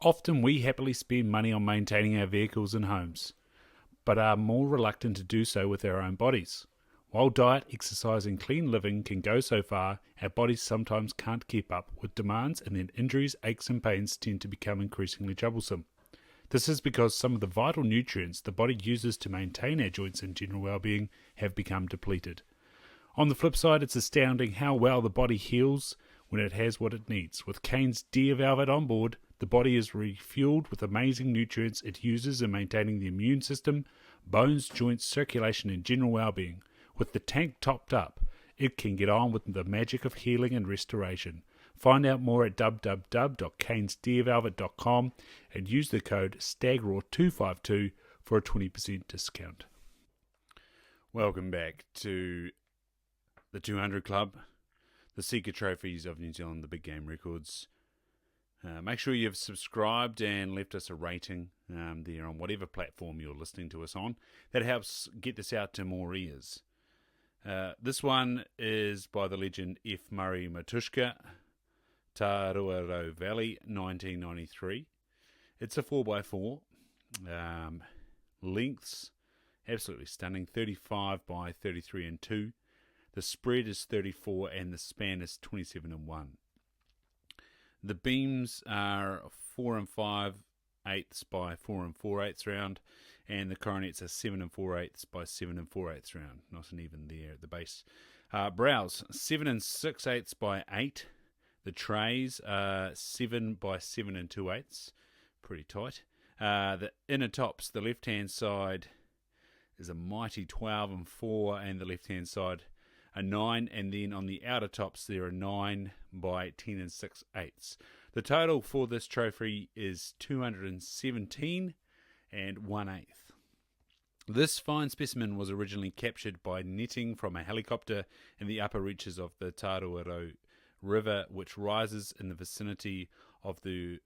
Often we happily spend money on maintaining our vehicles and homes, but are more reluctant to do so with our own bodies. While diet, exercise, and clean living can go so far, our bodies sometimes can't keep up with demands, and then injuries, aches, and pains tend to become increasingly troublesome. This is because some of the vital nutrients the body uses to maintain our joints and general well-being have become depleted. On the flip side, it's astounding how well the body heals when it has what it needs. With Kane's Deer Velvet on board, the body is refueled with amazing nutrients it uses in maintaining the immune system, bones, joints, circulation, and general well-being. With the tank topped up, it can get on with the magic of healing and restoration. Find out more at www.canesdeervelvet.com and use the code STAGRAW252 for a 20% discount. Welcome back to the 200 Club, the Sika trophies of New Zealand, the big game records. Make sure you've subscribed and left us a rating there on whatever platform you're listening to us on. That helps get this out to more ears. This one is by the legend F. Murray Matuschka, Taruarau Valley, 1993. It's a 4x4. Lengths, absolutely stunning, 35 by 33 and 2. The spread is 34 and the span is 27 and 1. The beams are 4 and 5/8 by 4 and 4/8 round, and the coronets are 7 and 4/8 by 7 and 4/8 round. Nice and even there at the base. Brows 7 and 6/8 by 8. The trays are 7 by 7 and 2/8. Pretty tight. The inner tops, the left hand side is a mighty 12 and 4, and the left hand side a 9, and then on the outer tops there are 9 by 10 and 6/8. The total for this trophy is 217 and 1/8. This fine specimen was originally captured by netting from a helicopter in the upper reaches of the Taruarau River, which rises in the vicinity of the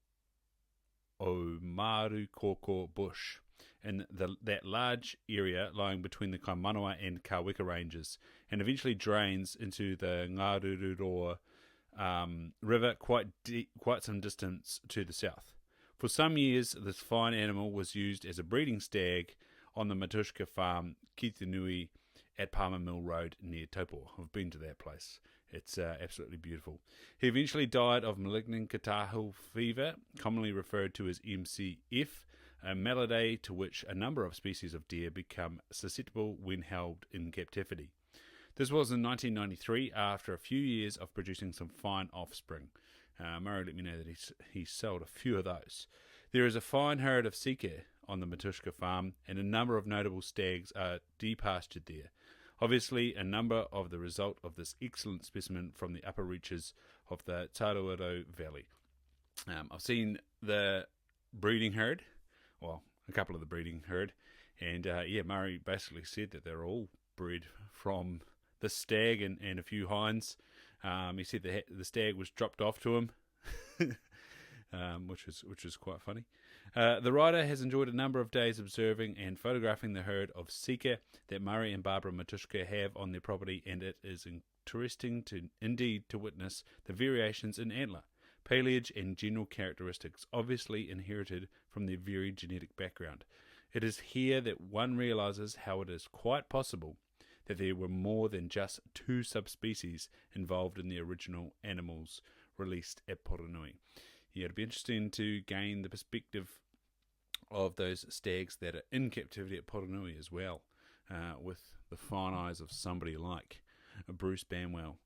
Omarukoko bush, in that large area lying between the Kaimanawa and Kaweka ranges, and eventually drains into the Ngarururoa River quite some distance to the south. For some years, this fine animal was used as a breeding stag on the Matuschka farm, Kitanui, at Palmer Mill Road near Taupo. I've been to that place. It's absolutely beautiful. He eventually died of malignant catarrhal fever, commonly referred to as MCF, a malady to which a number of species of deer become susceptible when held in captivity. This was in 1993, after a few years of producing some fine offspring. Murray let me know that he sold a few of those. There is a fine herd of Sika on the Matuschka farm, and a number of notable stags are depastured there. Obviously, a number of the result of this excellent specimen from the upper reaches of the Taruarau Valley. I've seen the breeding herd, well, a couple of the breeding herd, and Murray basically said that they're all bred from the stag and a few hinds. He said the stag was dropped off to him, which was quite funny. The writer has enjoyed a number of days observing and photographing the herd of Sika that Murray and Barbara Matuschka have on their property, and it is interesting to witness the variations in antler, pelage, and general characteristics, obviously inherited from their varied genetic background. It is here that one realizes how it is quite possible that there were more than just 2 subspecies involved in the original animals released at Poronui. Yeah, it'd be interesting to gain the perspective of those stags that are in captivity at Poronui as well, with the fine eyes of somebody like Bruce Banwell.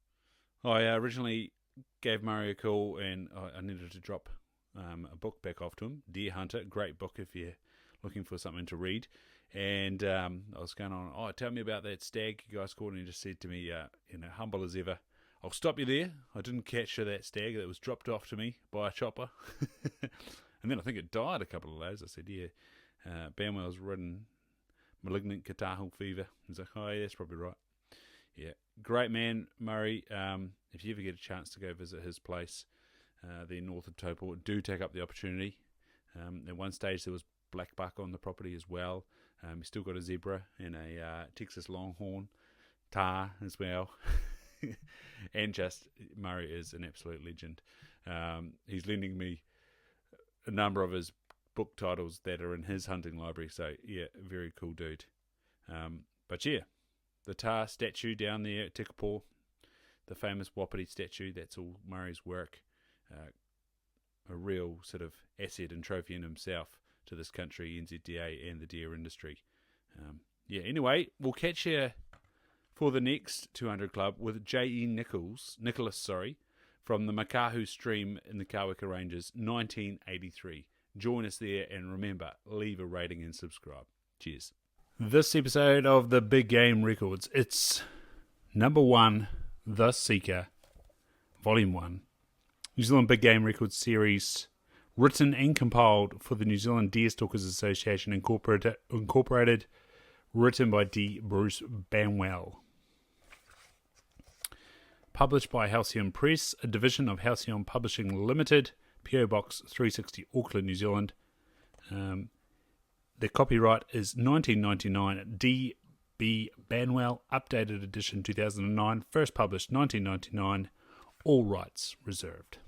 I originally gave Murray a call, and I needed to drop a book back off to him, Deer Hunter, great book if you're looking for something to read. And I was going on, tell me about that stag you guys caught, and he just said to me, humble as ever, I'll stop you there. I didn't catch that stag that was dropped off to me by a chopper. And then I think it died a couple of days. I said, Banwell's ridden malignant catarrhal fever. He's like, oh, yeah, that's probably right. Yeah, great man, Murray. If you ever get a chance to go visit his place, there north of Taupo, do take up the opportunity. At one stage there was black buck on the property as well. He's still got a zebra and a Texas longhorn tar as well. And just Murray is an absolute legend. He's lending me a number of his book titles that are in his hunting library. So, yeah, very cool dude. But, yeah, the Tar statue down there at Tekapo, the famous Wapiti statue, that's all Murray's work. A real sort of asset and trophy in himself to this country, NZDA, and the deer industry. Anyway, we'll catch you for the next 200 Club with J.E. Nicholas, from the Makahu Stream in the Kawika Ranges, 1983. Join us there, and remember, leave a rating and subscribe. Cheers. This episode of the Big Game Records, it's number 1, The Sika, Volume 1, New Zealand Big Game Records series, written and compiled for the New Zealand Deer Stalkers Association Incorporated, written by D.Bruce Banwell. Published by Halcyon Press, a division of Halcyon Publishing Limited, PO Box 360, Auckland, New Zealand. The copyright is 1999 D.B. Banwell, updated edition 2009, first published 1999, all rights reserved.